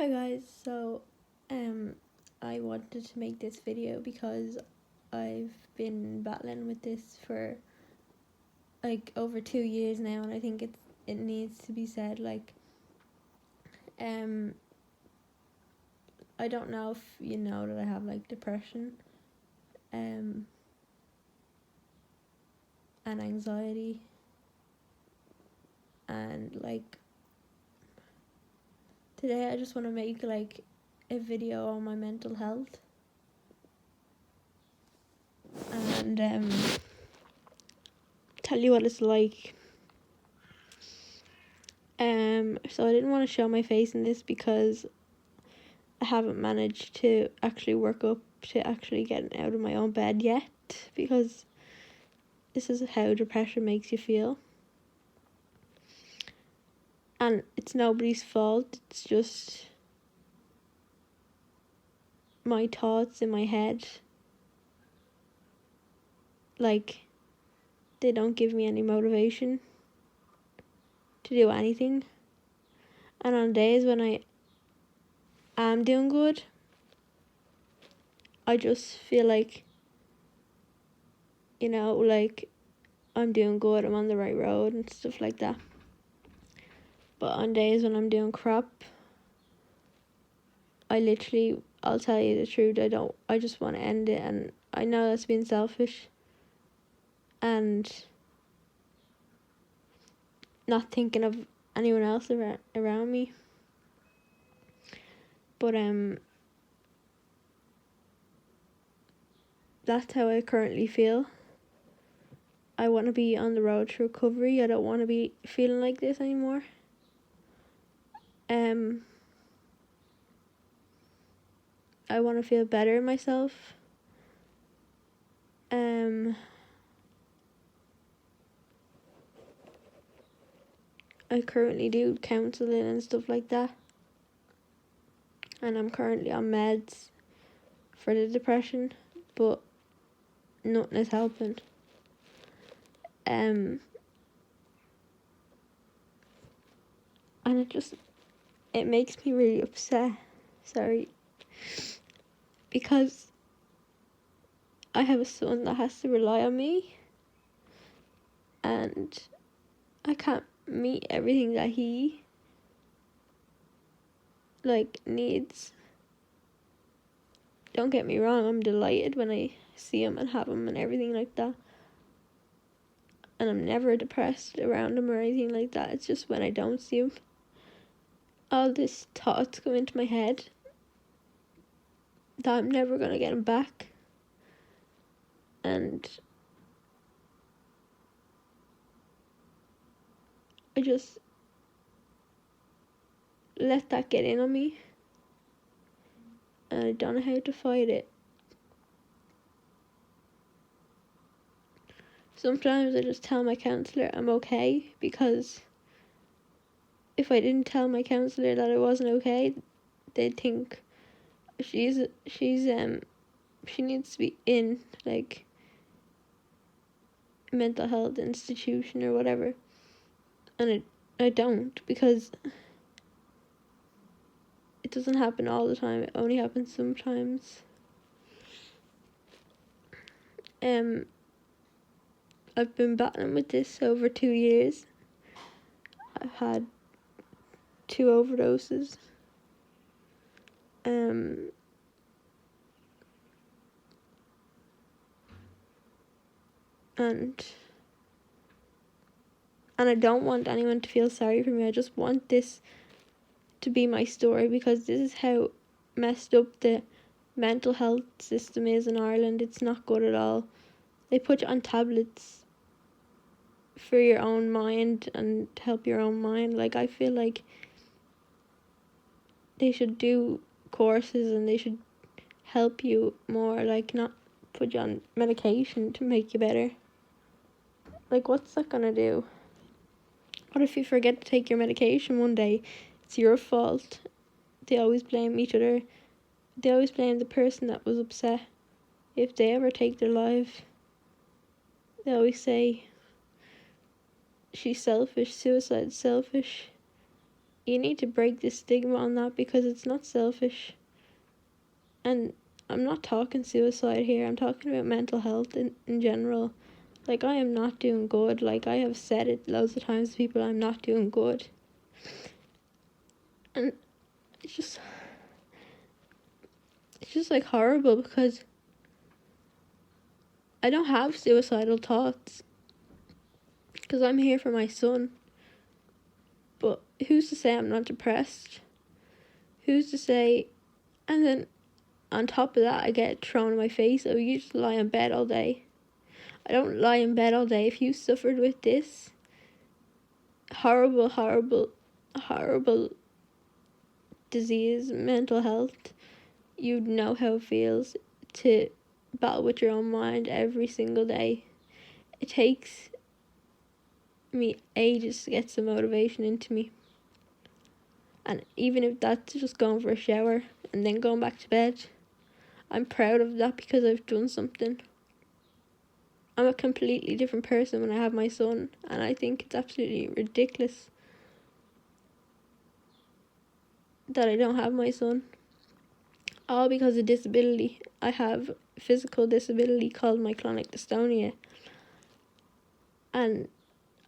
Hi guys, so I wanted to make this video because I've been battling with this for like over 2 years now, and I think it needs to be said. Um I don't know if you know that I have like depression and anxiety, and like today I just want to make like a video on my mental health and tell you what it's like. So I didn't want to show my face in this because I haven't managed to actually work up to actually getting out of my own bed yet, because this is how depression makes you feel. And it's nobody's fault, it's just my thoughts in my head. Like, they don't give me any motivation to do anything. And on days when I am doing good, I just feel like, like I'm doing good, I'm on the right road and stuff like that. But on days when I'm doing crap, I'll tell you the truth, I just want to end it, and I know that's being selfish and not thinking of anyone else around me. But that's how I currently feel. I want to be on the road to recovery. I don't want to be feeling like this anymore. I want to feel better in myself. I currently do counselling and stuff like that, and I'm currently on meds for the depression, but nothing is helping. And it makes me really upset, because I have a son that has to rely on me, and I can't meet everything that he needs. Don't get me wrong, I'm delighted when I see him and have him and everything like that, and I'm never depressed around him or anything like that. It's just when I don't see him, all these thoughts come into my head that I'm never gonna get him back, and I just let that get in on me, and I don't know how to fight it. Sometimes I just tell my counsellor I'm okay, because if I didn't tell my counsellor that I wasn't okay, they'd think she needs to be in like mental health institution or whatever, and I don't, because it doesn't happen all the time. It only happens sometimes. I've been battling with this over 2 years. I've had 2 overdoses. And I don't want anyone to feel sorry for me. I just want this to be my story, because this is how messed up the mental health system is in Ireland. It's not good at all. They put you on tablets for your own mind and to help your own mind. Like, I feel like they should do courses and they should help you more, like not put you on medication to make you better. Like, what's that gonna do? What if you forget to take your medication one day? It's your fault. They always blame each other. They always blame the person that was upset if they ever take their life. They always say she's selfish, suicide's selfish. you need to break the stigma on that, because it's not selfish. And I'm not talking suicide here, I'm talking about mental health in general. Like, I am not doing good. Like, I have said it loads of times to people, I'm not doing good. And it's just like horrible, because I don't have suicidal thoughts, because I'm here for my son. But who's to say I'm not depressed? Who's to say? And then on top of that, I get thrown in my face, oh, you just lie in bed all day. I don't lie in bed all day. If you suffered with this horrible, horrible, horrible disease, mental health, you'd know how it feels to battle with your own mind every single day. It takes me ages to get some motivation into me. And even if that's just going for a shower and then going back to bed, I'm proud of that, because I've done something. I'm a completely different person when I have my son, and I think it's absolutely ridiculous that I don't have my son. All because of disability. I have physical disability called myoclonic dystonia, and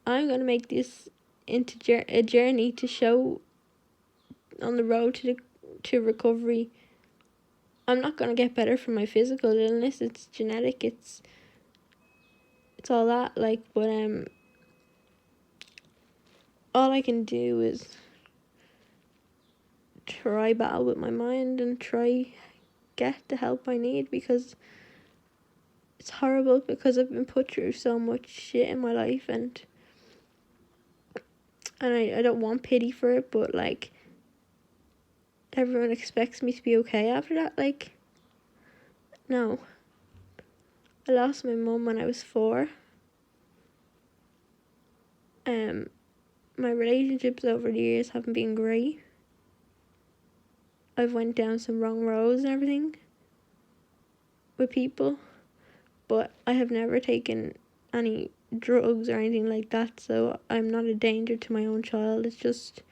I'm going to make this into a journey to show on the road to recovery. I'm not going to get better from my physical illness. It's genetic. It's all that, like, but all I can do is try battle with my mind and try get the help I need, because it's horrible, because I've been put through so much shit in my life, and I don't want pity for it, but like, everyone expects me to be okay after that. Like, no. I lost my mum when I was 4. My relationships over the years haven't been great. I've went down some wrong roads and everything with people, but I have never taken any drugs or anything like that, so I'm not a danger to my own child. It's just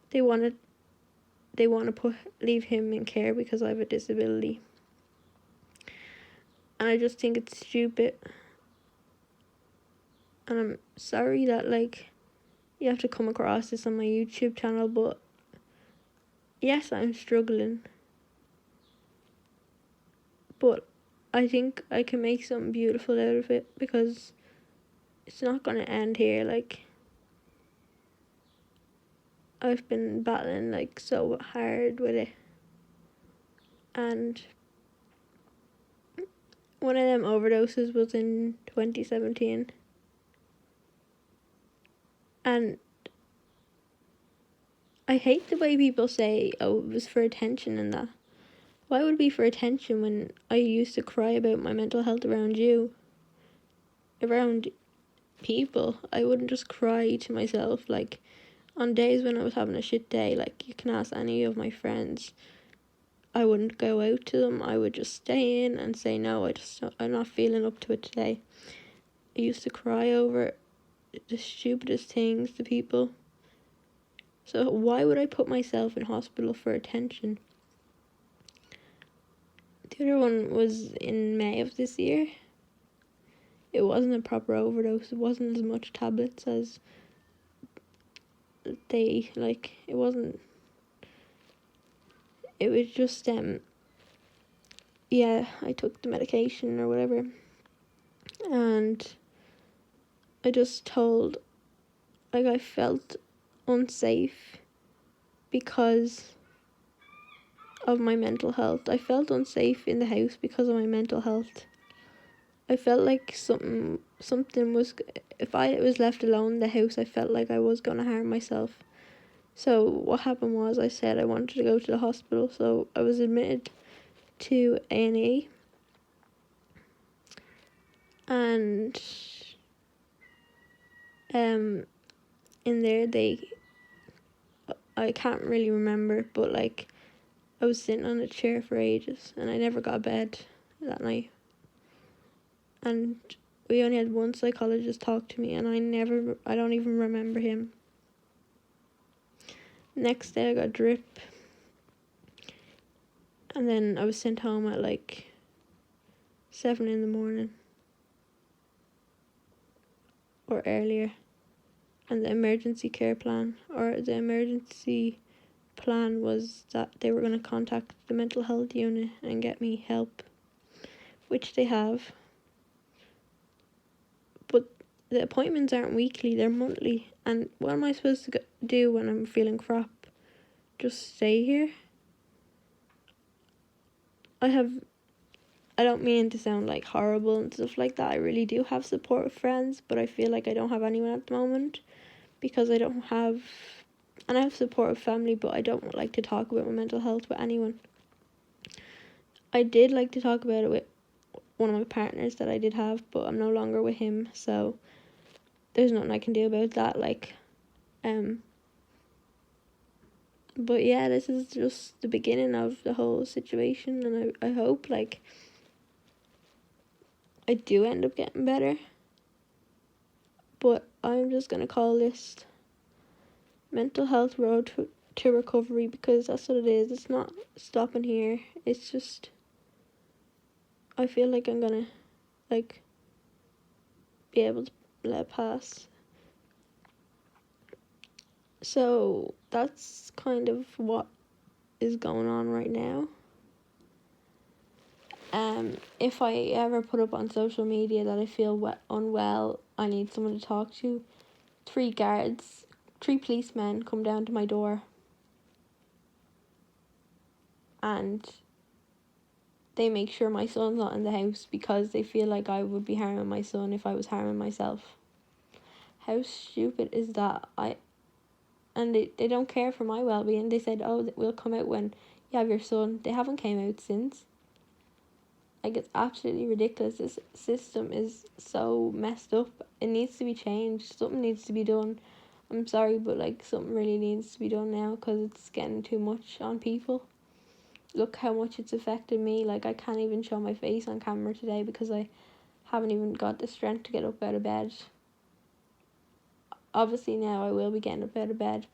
they want to leave him in care because I have a disability, and I just think it's stupid. And I'm sorry that, like, you have to come across this on my YouTube channel, but yes, I'm struggling, but I think I can make something beautiful out of it, because it's not going to end here. Like, I've been battling, like, so hard with it, and one of them overdoses was in 2017, and I hate the way people say, oh, it was for attention and that. Why would it be for attention when I used to cry about my mental health around you? Around people. I wouldn't just cry to myself. Like, on days when I was having a shit day, like, you can ask any of my friends, I wouldn't go out to them. I would just stay in and say, no, I'm not feeling up to it today. I used to cry over the stupidest things to people. So why would I put myself in hospital for attention? The other one was in May of this year. It wasn't a proper overdose. It wasn't as much tablets as they, like, it wasn't. It was just, yeah, I took the medication or whatever. And I just told, like, I felt unsafe because of my mental health. I felt unsafe in the house because of my mental health. I felt like something was, if I was left alone in the house, I felt like I was going to harm myself. So what happened was, I said I wanted to go to the hospital, so I was admitted to A&E, and in there I can't really remember, but like, I was sitting on a chair for ages, and I never got a bed that night. And we only had one psychologist talk to me, and I don't even remember him. Next day I got drip, and then I was sent home at like 7 in the morning or earlier. And the emergency plan was that they were going to contact the mental health unit and get me help, which they have. But the appointments aren't weekly, they're monthly. And what am I supposed to do when I'm feeling crap? Just stay here? I don't mean to sound like horrible and stuff like that. I really do have supportive friends, but I feel like I don't have anyone at the moment because I don't have, and I have supportive family, but I don't like to talk about my mental health with anyone. I did like to talk about it with one of my partners that I did have, but I'm no longer with him, so there's nothing I can do about that. But yeah, this is just the beginning of the whole situation, and I hope I do end up getting better. But I'm just gonna call this mental health road to recovery, because that's what it is. It's not stopping here. It's just, I feel like I'm gonna be able to let it pass. So that's kind of what is going on right now. If I ever put up on social media that I feel unwell, I need someone to talk to, 3 policemen come down to my door and they make sure my son's not in the house because they feel like I would be harming my son if I was harming myself. How stupid is that? And they don't care for my well-being. They said, oh, we'll come out when you have your son. They haven't came out since. It's absolutely ridiculous. This system is so messed up. It needs to be changed. Something needs to be done. I'm sorry, but something really needs to be done now because it's getting too much on people. Look how much it's affected me. I can't even show my face on camera today because I haven't even got the strength to get up out of bed. Obviously now I will be getting up out of bed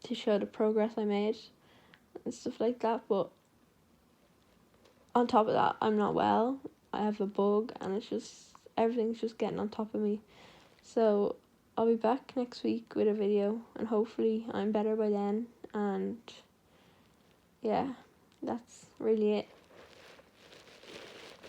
to show the progress I made and stuff like that, but on top of that, I'm not well. I have a bug and everything's just getting on top of me. So I'll be back next week with a video and hopefully I'm better by then. And yeah, that's really it.